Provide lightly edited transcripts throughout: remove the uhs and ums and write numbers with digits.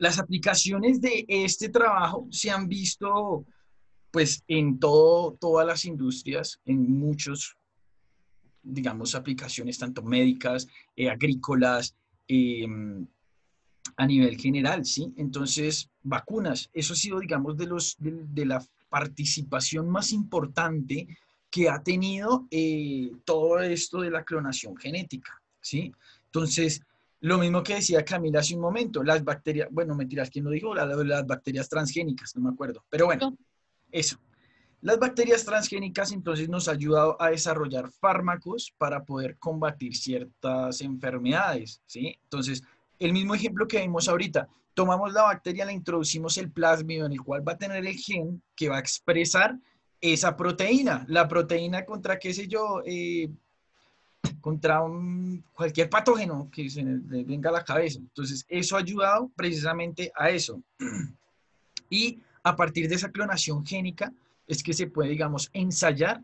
las aplicaciones de este trabajo se han visto pues en todas las industrias, en muchos, digamos, aplicaciones tanto médicas, agrícolas, eh, a nivel general, ¿sí? Entonces, vacunas, eso ha sido, digamos, de la participación más importante que ha tenido todo esto de la clonación genética, ¿sí? Entonces, lo mismo que decía Camila hace un momento, las bacterias, bueno, mentiras, ¿quién lo dijo? Las bacterias transgénicas, no me acuerdo, pero bueno, No. eso. Las bacterias transgénicas entonces nos han ayudado a desarrollar fármacos para poder combatir ciertas enfermedades, ¿sí? Entonces, el mismo ejemplo que vimos ahorita, tomamos la bacteria, le introducimos el plásmido en el cual va a tener el gen que va a expresar esa proteína, la proteína contra, qué sé yo, contra cualquier patógeno que se le venga a la cabeza. Entonces, eso ha ayudado precisamente a eso. Y a partir de esa clonación génica es que se puede, digamos, ensayar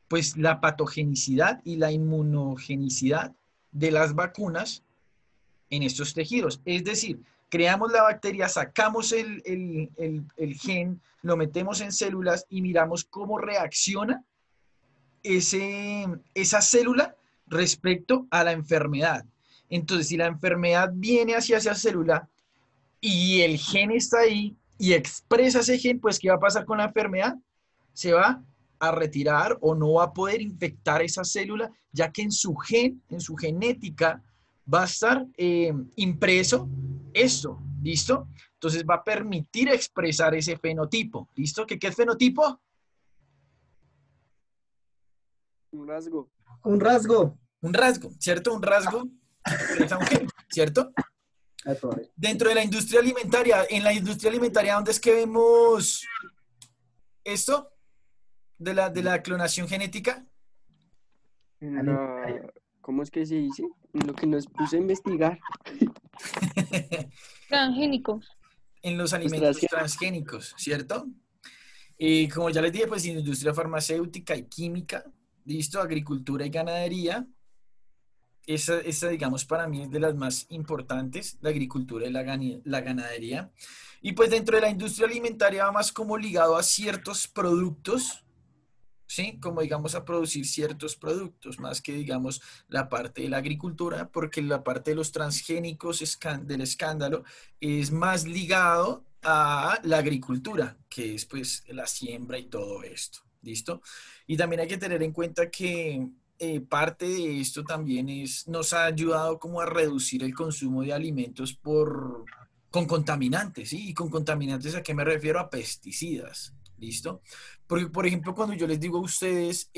pues la patogenicidad y la inmunogenicidad de las vacunas en estos tejidos. Es decir, creamos la bacteria, sacamos el gen, lo metemos en células y miramos cómo reacciona esa célula respecto a la enfermedad. Entonces, si la enfermedad viene hacia esa célula y el gen está ahí y expresa ese gen, pues ¿qué va a pasar con la enfermedad? Se va a retirar o no va a poder infectar esa célula, ya que en su gen, en su genética, va a estar impreso esto, ¿listo? Entonces va a permitir expresar ese fenotipo, ¿listo? ¿Qué es fenotipo? Un rasgo. Un rasgo. Un rasgo, ¿cierto? Un rasgo que expresa un gen, ¿cierto? Dentro de la industria alimentaria, en la industria alimentaria, ¿dónde es que vemos esto de la clonación genética? ¿Cómo es que se dice? En lo que nos puse a investigar. Transgénicos. En los alimentos transgénicos, ¿cierto? Y como ya les dije, pues industria farmacéutica y química, listo, agricultura y ganadería. Esa, digamos, para mí es de las más importantes, la agricultura y la ganadería. Y pues dentro de la industria alimentaria va más como ligado a ciertos productos, ¿sí? Como digamos a producir ciertos productos, más que digamos la parte de la agricultura, porque la parte de los transgénicos del escándalo es más ligado a la agricultura, que es pues la siembra y todo esto, ¿listo? Y también hay que tener en cuenta que parte de esto también nos ha ayudado como a reducir el consumo de alimentos con contaminantes, ¿sí? Y con contaminantes, ¿a qué me refiero? A pesticidas, ¿listo? Porque, por ejemplo, cuando yo les digo a ustedes,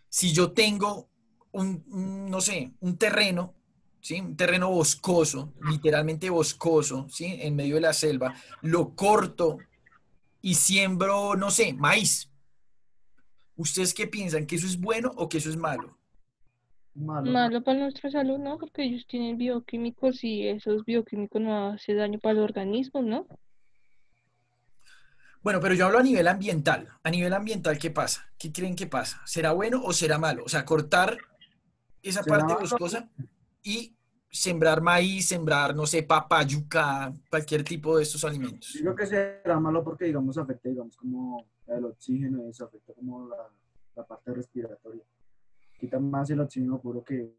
si yo tengo no sé, un terreno, ¿sí? Un terreno boscoso, literalmente boscoso, ¿sí? En medio de la selva, lo corto y siembro, no sé, maíz. ¿Ustedes qué piensan? ¿Que eso es bueno o que eso es malo? Malo para nuestra salud, ¿no? Porque ellos tienen bioquímicos y esos bioquímicos no hacen daño para el organismo, ¿no? Bueno, pero yo hablo a nivel ambiental. A nivel ambiental, ¿qué pasa? ¿Qué creen que pasa? ¿Será bueno o será malo? O sea, cortar esa parte boscosa y sembrar maíz, sembrar, no sé, papa, yuca, cualquier tipo de estos alimentos. Yo creo que será malo porque, digamos, afecta, digamos, como el oxígeno y eso afecta como la parte respiratoria. Quita más el oxígeno puro que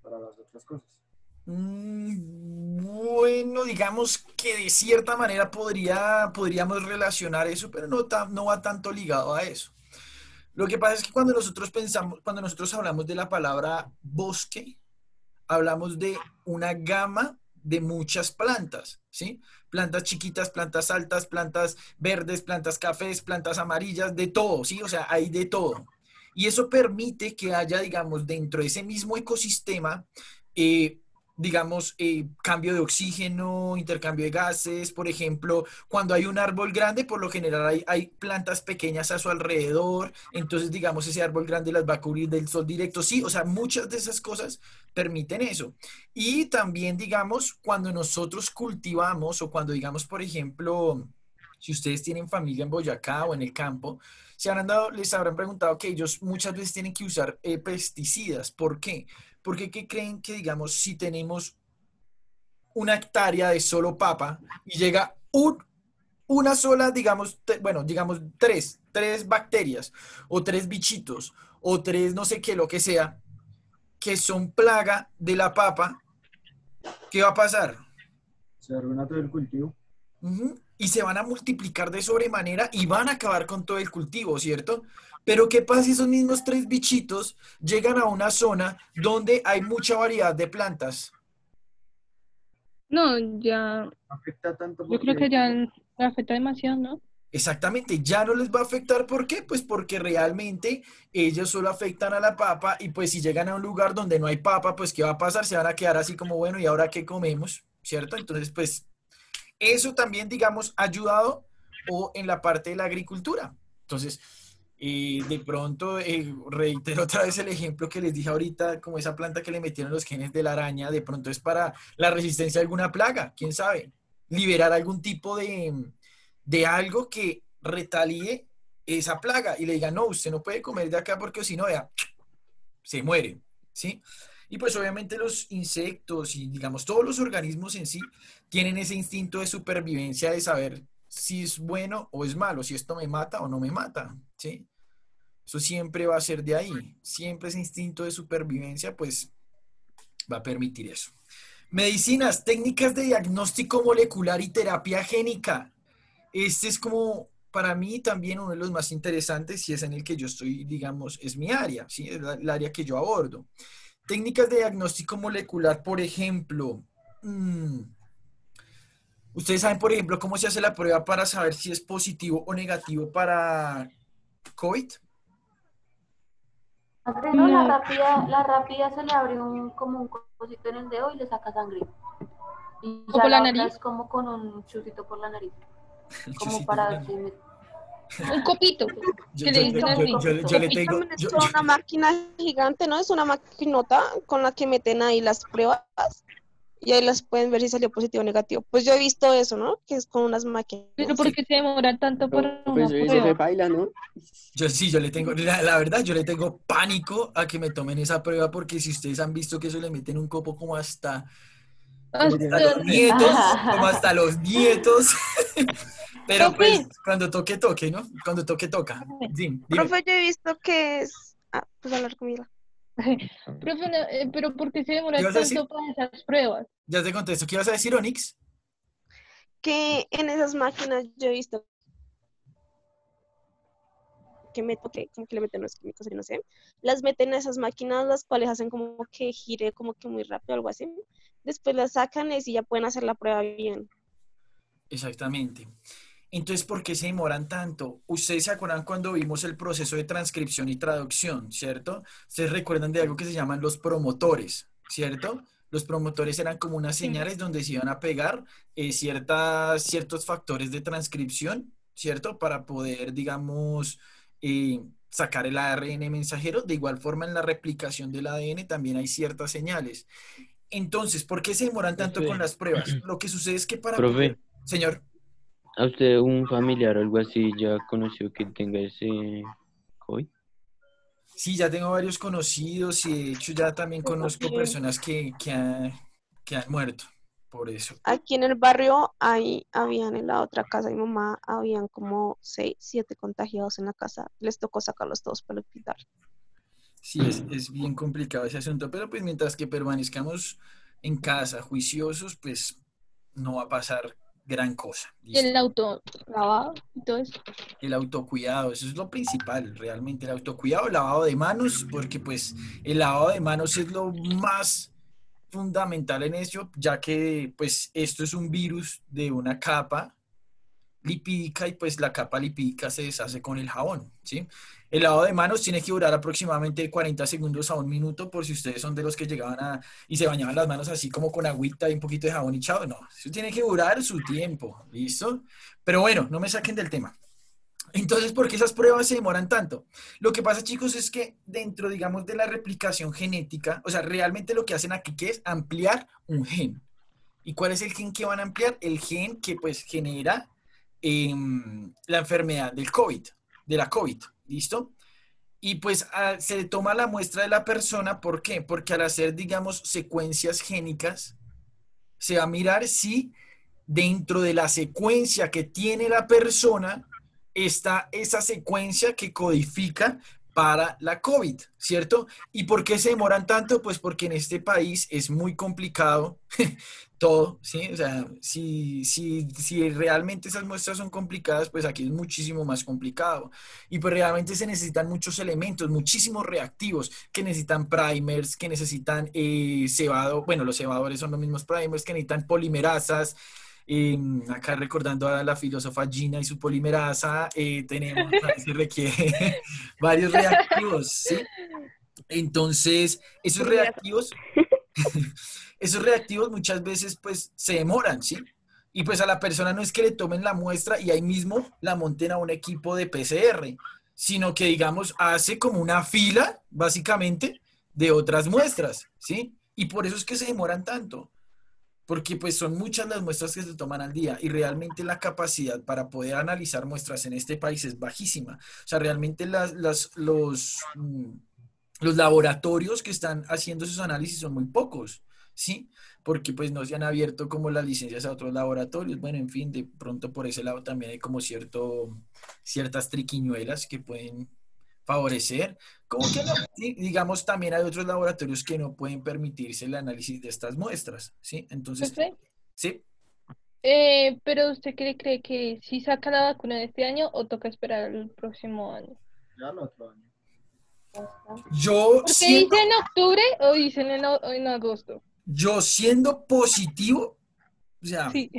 para las otras cosas. Bueno, digamos que de cierta manera podríamos relacionar eso, pero no va tanto ligado a eso. Lo que pasa es que cuando nosotros hablamos de la palabra bosque, hablamos de una gama de muchas plantas, ¿sí? Plantas chiquitas, plantas altas, plantas verdes, plantas cafés, plantas amarillas, de todo, ¿sí? O sea, hay de todo. Y eso permite que haya, digamos, dentro de ese mismo ecosistema, eh, digamos, cambio de oxígeno, intercambio de gases. Por ejemplo, cuando hay un árbol grande, por lo general hay plantas pequeñas a su alrededor, entonces, digamos, ese árbol grande las va a cubrir del sol directo. Sí, o sea, muchas de esas cosas permiten eso. Y también, digamos, cuando nosotros cultivamos o cuando, digamos, por ejemplo, si ustedes tienen familia en Boyacá o en el campo, les habrán preguntado que ellos muchas veces tienen que usar pesticidas. ¿Por qué? Porque ¿qué creen que, digamos, si tenemos una hectárea de solo papa y llega una sola, digamos, digamos tres bacterias o tres bichitos o tres no sé qué, lo que sea, que son plaga de la papa, ¿qué va a pasar? Se arruina todo el cultivo. Y se van a multiplicar de sobremanera y van a acabar con todo el cultivo, ¿cierto? Pero ¿qué pasa si esos mismos tres bichitos llegan a una zona donde hay mucha variedad de plantas? No, ya, Afecta tanto yo creo porque que ya afecta demasiado, ¿no? Exactamente, ya no les va a afectar. ¿Por qué? Pues porque realmente ellos solo afectan a la papa y pues si llegan a un lugar donde no hay papa, pues ¿qué va a pasar? Se van a quedar así como, bueno, ¿y ahora qué comemos? ¿Cierto? Entonces, pues eso también, digamos, ha ayudado o en la parte de la agricultura. Entonces, de pronto, reitero otra vez el ejemplo que les dije ahorita, como esa planta que le metieron los genes de la araña, de pronto es para la resistencia a alguna plaga, quién sabe, liberar algún tipo de algo que retalie esa plaga y le diga, no, usted no puede comer de acá porque si no, vea, se muere, ¿sí? Y pues obviamente los insectos y digamos todos los organismos en sí tienen ese instinto de supervivencia de saber si es bueno o es malo, si esto me mata o no me mata, ¿sí? Eso siempre va a ser de ahí, siempre ese instinto de supervivencia pues va a permitir eso. Medicinas, técnicas de diagnóstico molecular y terapia génica. Este es como para mí también uno de los más interesantes y es en el que yo estoy, digamos, es mi área, ¿sí? Es el área que yo abordo. Técnicas de diagnóstico molecular, por ejemplo. Ustedes saben, por ejemplo, cómo se hace la prueba para saber si es positivo o negativo para COVID. Sangre, no, la rápida se le abre como un cosito en el dedo y le saca sangre. Y ¿O ya por la la otra nariz? es como con un chusito por la nariz. El Como chusito para grande. Un copito, Yo, que yo, le yo, dicen yo, así. yo le Aquí tengo, también es con una máquina gigante, ¿no? Es una maquinota con la que meten ahí las pruebas y ahí las pueden ver si salió positivo o negativo. Pues yo he visto eso, ¿no? Que es con unas máquinas. Pero ¿por qué se demora tanto para una Profesor, ese fue prueba? baila, ¿no? yo le tengo, la verdad, yo le tengo pánico a que me tomen esa prueba porque si ustedes han visto que eso le meten un copo como hasta Hasta- como hasta los nietos. Pero pues Profe, cuando toque, toque, ¿no? Cuando toque, toca. Sí, dime. Profe, yo he visto que es... Ah, pues hablar conmigo. profe, pero ¿por qué se ¿Qué demora ibas a decir? tanto para esas pruebas? Ya te contesto. ¿Qué ibas a decir, Onix? Que en esas máquinas yo he visto que como que le meten los químicos y no sé, las meten a esas máquinas, las cuales hacen como que gire como que muy rápido, algo así. Después las sacan y así ya pueden hacer la prueba bien. Exactamente. Entonces, ¿por qué se demoran tanto? Ustedes se acuerdan cuando vimos el proceso de transcripción y traducción, ¿cierto? Ustedes recuerdan de algo que se llaman los promotores, ¿cierto? Los promotores eran como unas Sí. señales donde se iban a pegar ciertos factores de transcripción, ¿cierto? Para poder, digamos, sacar el ARN mensajero. De igual forma, en la replicación del ADN también hay ciertas señales. Entonces, ¿por qué se demoran tanto con Profe, las pruebas? Lo que sucede es que para profe, poder... Señor. ¿a usted un familiar o algo así ya conoció que tenga ese COVID? Sí, ya tengo varios conocidos y de hecho ya también Yo conozco también. personas que han muerto por eso. Aquí en el barrio habían en la otra casa de mi mamá, habían como 6, 7 contagiados en la casa. Les tocó sacarlos todos para el hospital. Sí, es bien complicado ese asunto, pero pues mientras que permanezcamos en casa juiciosos, pues no va a pasar gran cosa. Y el ¿Listo? autolavado y todo eso. El autocuidado, eso es lo principal, realmente, el autocuidado, el lavado de manos, porque pues el lavado de manos es lo más fundamental en eso, ya que pues esto es un virus de una capa lipídica y pues la capa lipídica se deshace con el jabón, ¿sí? El lavado de manos tiene que durar aproximadamente 40 segundos a un minuto por si ustedes son de los que llegaban y se bañaban las manos así como con agüita y un poquito de jabón y chao, no, eso tiene que durar su tiempo, ¿listo? Pero bueno, no me saquen del tema. Entonces, ¿por qué esas pruebas se demoran tanto? Lo que pasa, chicos, es que dentro, digamos, de la replicación genética, o sea, realmente lo que hacen aquí que es ampliar un gen. ¿Y cuál es el gen que van a ampliar? El gen que pues genera la enfermedad del COVID, de la COVID, ¿listo? Y pues se toma la muestra de la persona, ¿por qué? Porque al hacer, digamos, secuencias génicas, se va a mirar si dentro de la secuencia que tiene la persona está esa secuencia que codifica para la COVID, ¿cierto? ¿Y por qué se demoran tanto? Pues porque en este país es muy complicado todo, ¿sí? O sea, si realmente esas muestras son complicadas, pues aquí es muchísimo más complicado. Y pues realmente se necesitan muchos elementos, muchísimos reactivos, que necesitan primers, que necesitan cebado, bueno, los cebadores son los mismos primers, que necesitan polimerasas. Acá recordando a la filósofa Gina y su polimerasa, se requiere varios reactivos, ¿sí? Entonces, esos reactivos muchas veces pues se demoran, ¿sí? Y pues a la persona no es que le tomen la muestra y ahí mismo la monten a un equipo de PCR, sino que digamos hace como una fila, básicamente, de otras muestras, ¿sí? Y por eso es que se demoran tanto. Porque pues son muchas las muestras que se toman al día y realmente la capacidad para poder analizar muestras en este país es bajísima. O sea, realmente los laboratorios que están haciendo esos análisis son muy pocos, ¿sí? Porque pues no se han abierto como las licencias a otros laboratorios. Bueno, en fin, de pronto por ese lado también hay como ciertas triquiñuelas que pueden favorecer. Como que no, ¿sí? Digamos, también hay otros laboratorios que no pueden permitirse el análisis de estas muestras, ¿sí? Entonces, Profe, sí. pero ¿usted cree que si saca la vacuna de este año o toca esperar el próximo año? Ya el otro año. Yo ¿Porque siendo, dice en octubre o dicen en agosto? yo siendo positivo, o sea, Sí.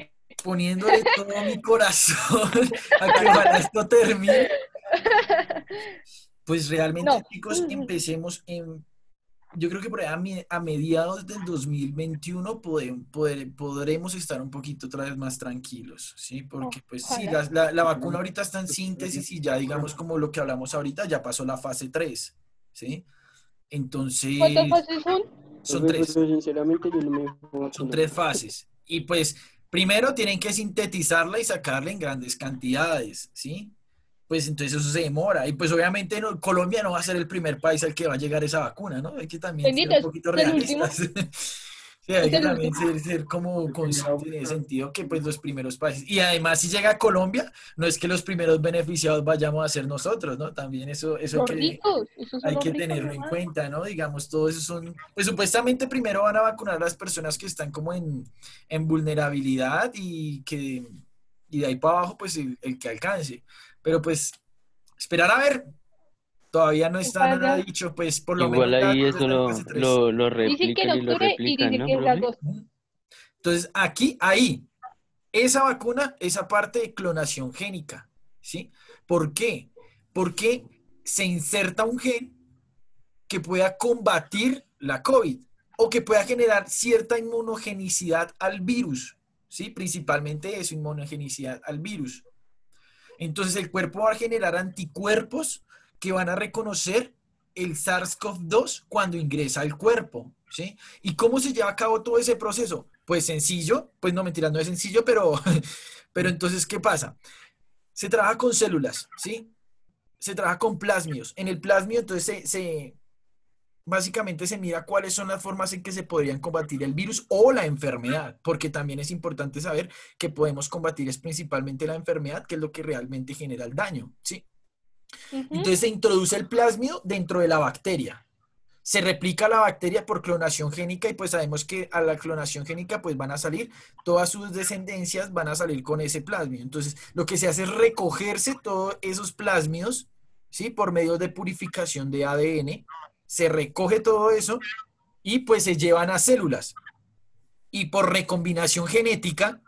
poniéndole todo mi corazón a que ojalá esto termine, pues realmente, No. chicos, empecemos yo creo que por ahí a mediados del 2021 podremos estar un poquito otra vez más tranquilos, ¿sí? Porque pues sí, Ojalá. la vacuna ahorita está en síntesis y ya digamos como lo que hablamos ahorita, ya pasó la fase 3, ¿sí? Entonces, ¿Cuántas fases son? son Profe, 3, pero sinceramente yo no me son vacuno. 3 fases. Y pues primero tienen que sintetizarla y sacarla en grandes cantidades, ¿sí? Pues entonces eso se demora. Y pues obviamente Colombia no va a ser el primer país al que va a llegar esa vacuna, ¿no? Hay que también ser Bendito, un ¿es poquito el último? realistas. Sí, hay ¿Es que el también último? ser como conscientes en ese sentido que pues los primeros países. Y además si llega a Colombia, no es que los primeros beneficiados vayamos a ser nosotros, ¿no? También eso Los ricos, esos son hay los que ricos tenerlo en nomás. cuenta, ¿no? Digamos, todos esos son, pues supuestamente primero van a vacunar a las personas que están como en vulnerabilidad y de ahí para abajo, pues el que alcance. Pero pues esperar a ver, todavía no está nada Ojalá. dicho, pues por lo menos Igual ya ahí todo eso está en fase 3. lo Dicen que en replican y lo octubre y replican, dicen ¿no, que es profe? agosto. Entonces, ahí, esa vacuna, esa parte de clonación génica, ¿sí? ¿Por qué? Porque se inserta un gen que pueda combatir la COVID o que pueda generar cierta inmunogenicidad al virus, ¿sí? Principalmente eso, inmunogenicidad al virus. Entonces el cuerpo va a generar anticuerpos que van a reconocer el SARS-CoV-2 cuando ingresa al cuerpo, ¿sí? ¿Y cómo se lleva a cabo todo ese proceso? Pues sencillo, pues no, mentira, no es sencillo, pero entonces, ¿qué pasa? Se trabaja con células, ¿sí? Se trabaja con plásmidos. En el plásmido, entonces, básicamente se mira cuáles son las formas en que se podrían combatir el virus o la enfermedad, porque también es importante saber que podemos combatir es principalmente la enfermedad, que es lo que realmente genera el daño, ¿sí? Entonces se introduce el plásmido dentro de la bacteria. Se replica la bacteria por clonación génica y pues sabemos que a la clonación génica pues van a salir, todas sus descendencias van a salir con ese plásmido. Entonces lo que se hace es recogerse todos esos plásmidos, ¿sí? Por medio de purificación de ADN, se recoge todo eso y pues se llevan a células. Y por recombinación genética,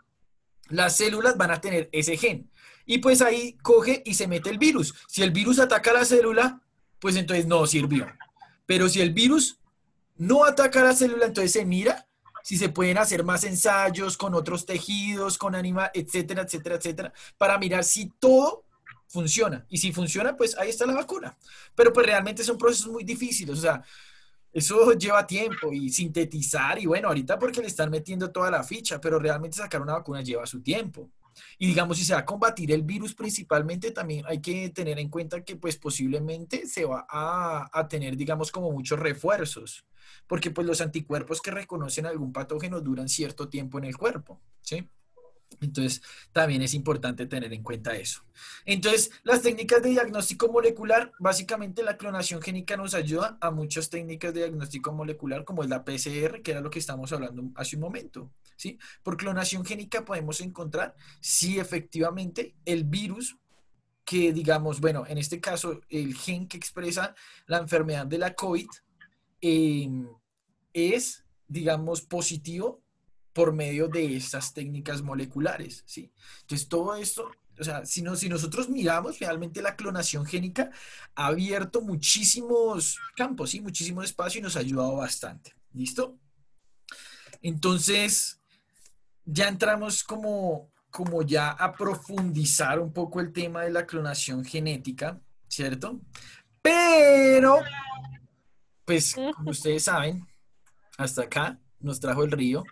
las células van a tener ese gen. Y pues ahí coge y se mete el virus. Si el virus ataca a la célula, pues entonces no sirvió. Pero si el virus no ataca a la célula, entonces se mira si se pueden hacer más ensayos con otros tejidos, con animales, etcétera, etcétera, etcétera, para mirar si todo funciona. Y si funciona, pues ahí está la vacuna. Pero pues realmente son procesos muy difíciles. O sea, eso lleva tiempo y sintetizar. Y bueno, ahorita porque le están metiendo toda la ficha, pero realmente sacar una vacuna lleva su tiempo. Y digamos, si se va a combatir el virus principalmente, también hay que tener en cuenta que pues posiblemente se va a tener, digamos, como muchos refuerzos, porque pues los anticuerpos que reconocen algún patógeno duran cierto tiempo en el cuerpo, ¿sí? Entonces, también es importante tener en cuenta eso. Entonces, las técnicas de diagnóstico molecular, básicamente la clonación génica nos ayuda a muchas técnicas de diagnóstico molecular, como es la PCR, que era lo que estamos hablando hace un momento, ¿sí? Por clonación génica podemos encontrar si efectivamente el virus que, digamos, bueno, en este caso, el gen que expresa la enfermedad de la COVID eh, es, digamos, positivo por medio de estas técnicas moleculares, ¿sí? Entonces, todo esto, o sea, si nosotros miramos, realmente la clonación génica ha abierto muchísimos campos, ¿sí? Muchísimo espacio y nos ha ayudado bastante. ¿Listo? Entonces, ya entramos como ya a profundizar un poco el tema de la clonación genética, ¿cierto? Pero, pues, como ustedes saben, hasta acá nos trajo el río.